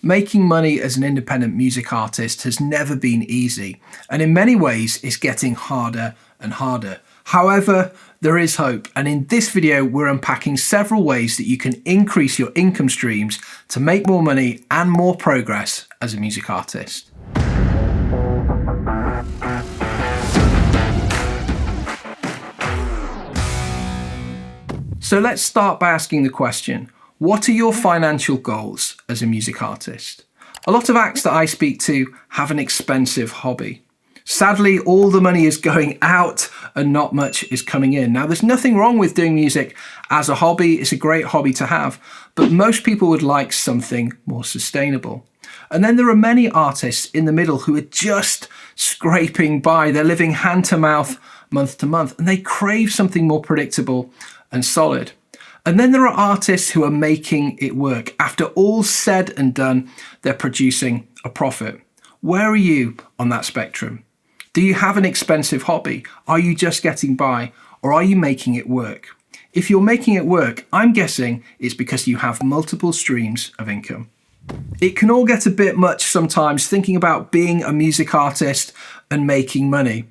Making money as an independent music artist has never been easy, and in many ways it's getting harder and harder. However, there is hope, and in this video we're unpacking several ways that you can increase your income streams to make more money and more progress as a music artist. So let's start by asking the question, what are your financial goals as a music artist? A lot of acts that I speak to have an expensive hobby. Sadly, all the money is going out and not much is coming in. Now, there's nothing wrong with doing music as a hobby. It's a great hobby to have, but most people would like something more sustainable. And then there are many artists in the middle who are just scraping by. They're living hand to mouth, month to month, and they crave something more predictable and solid. And then there are artists who are making it work. After all's said and done, they're producing a profit. Where are you on that spectrum? Do you have an expensive hobby? Are you just getting by, or are you making it work? If you're making it work, I'm guessing it's because you have multiple streams of income. It can all get a bit much sometimes thinking about being a music artist and making money.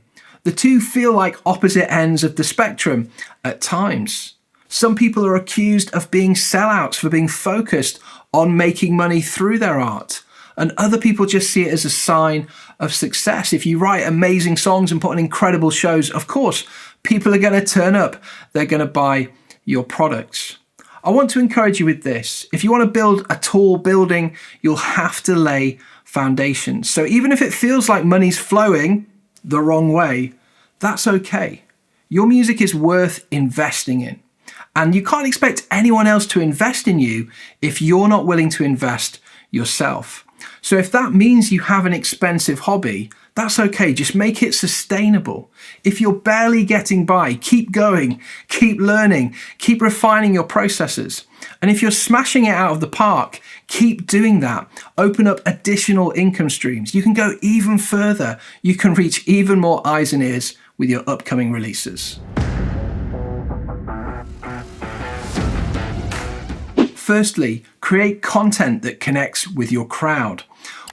The two feel like opposite ends of the spectrum at times. Some people are accused of being sellouts for being focused on making money through their art. And other people just see it as a sign of success. If you write amazing songs and put on incredible shows, of course, people are going to turn up. They're going to buy your products. I want to encourage you with this. If you want to build a tall building, you'll have to lay foundations. So even if it feels like money's flowing the wrong way, that's okay. Your music is worth investing in. And you can't expect anyone else to invest in you if you're not willing to invest yourself. So if that means you have an expensive hobby, that's okay. Just make it sustainable. If you're barely getting by, keep going, keep learning, keep refining your processes. And if you're smashing it out of the park, keep doing that. Open up additional income streams. You can go even further. You can reach even more eyes and ears with your upcoming releases. Firstly, create content that connects with your crowd.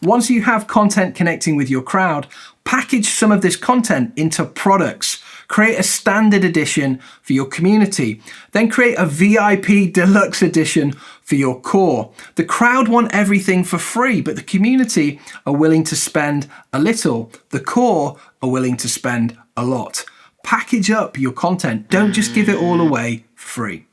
Once you have content connecting with your crowd, package some of this content into products. Create a standard edition for your community. Then create a VIP deluxe edition for your core. The crowd want everything for free, but the community are willing to spend a little. The core are willing to spend a lot. Package up your content. Don't just give it all away for free.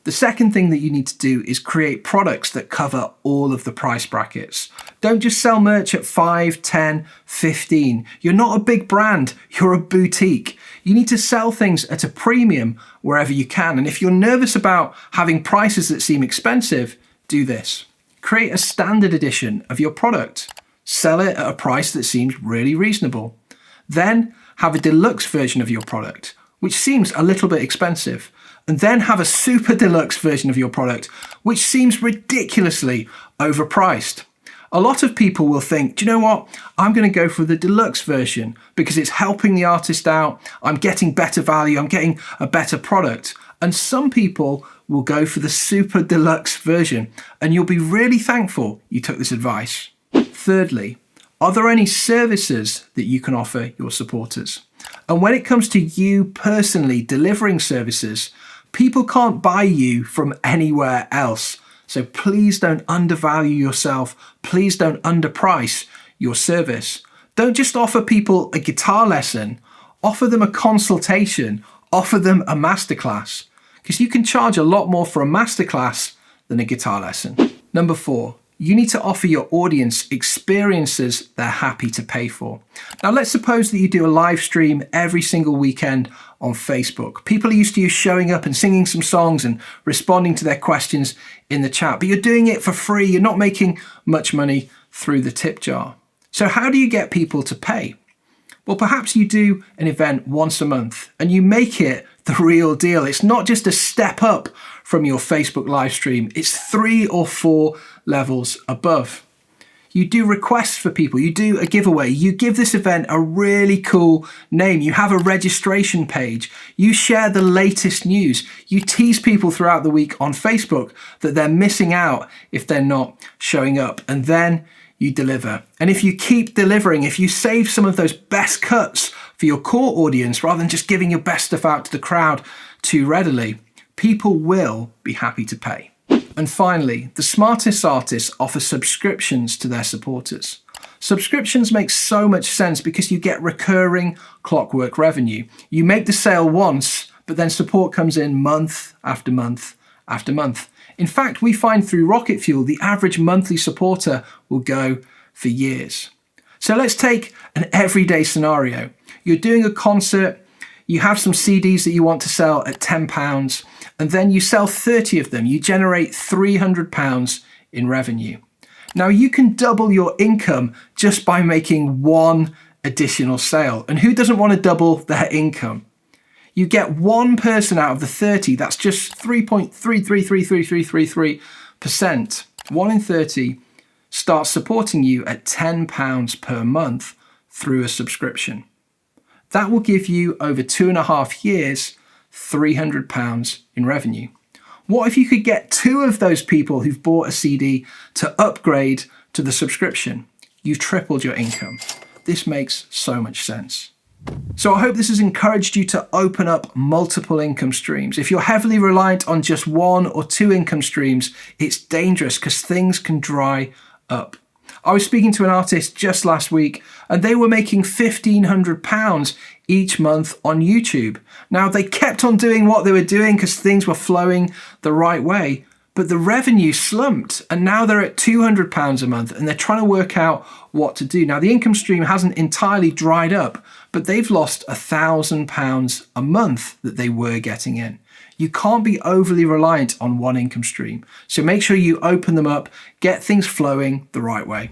The second thing that you need to do is create products that cover all of the price brackets. Don't just sell merch at 5, 10, 15. You're not a big brand, you're a boutique. You need to sell things at a premium wherever you can. And if you're nervous about having prices that seem expensive, do this. Create a standard edition of your product. Sell it at a price that seems really reasonable. Then have a deluxe version of your product, which seems a little bit expensive. And then have a super deluxe version of your product, which seems ridiculously overpriced. A lot of people will think, do you know what? I'm going to go for the deluxe version because it's helping the artist out. I'm getting better value. I'm getting a better product. And some people will go for the super deluxe version, and you'll be really thankful you took this advice. Thirdly, are there any services that you can offer your supporters? And when it comes to you personally delivering services, people can't buy you from anywhere else. So please don't undervalue yourself. Please don't underprice your service. Don't just offer people a guitar lesson. Offer them a consultation. Offer them a masterclass. Because you can charge a lot more for a masterclass than a guitar lesson. Number 4. You need to offer your audience experiences they're happy to pay for. Now, let's suppose that you do a live stream every single weekend on Facebook. People are used to you showing up and singing some songs and responding to their questions in the chat, but you're doing it for free. You're not making much money through the tip jar. So how do you get people to pay? Well, perhaps you do an event once a month and you make it the real deal. It's not just a step up from your Facebook live stream. It's 3 or 4 levels above. You do requests for people, you do a giveaway, you give this event a really cool name, you have a registration page, you share the latest news, you tease people throughout the week on Facebook that they're missing out if they're not showing up, and then you deliver. And if you keep delivering, if you save some of those best cuts for your core audience rather than just giving your best stuff out to the crowd too readily, people will be happy to pay. And finally, the smartest artists offer subscriptions to their supporters. Subscriptions make so much sense because you get recurring clockwork revenue. You make the sale once, but then support comes in month after month after month. In fact, we find through Rocket Fuel, the average monthly supporter will go for years. So let's take an everyday scenario. You're doing a concert, you have some CDs that you want to sell at £10, and then you sell 30 of them. You generate £300 in revenue. Now you can double your income just by making one additional sale. And who doesn't want to double their income? You get one person out of the 30, that's just 3.333333%. 1 in 30 starts supporting you at £10 per month through a subscription. That will give you over 2.5 years, £300 in revenue. What if you could get 2 of those people who've bought a CD to upgrade to the subscription? You've tripled your income. This makes so much sense. So I hope this has encouraged you to open up multiple income streams. If you're heavily reliant on just 1 or 2 income streams, it's dangerous because things can dry up. I was speaking to an artist just last week and they were making £1,500 each month on YouTube. Now they kept on doing what they were doing because things were flowing the right way, but the revenue slumped and now they're at £200 a month and they're trying to work out what to do. Now the income stream hasn't entirely dried up, but they've lost £1,000 a month that they were getting in. You can't be overly reliant on one income stream. So make sure you open them up, get things flowing the right way.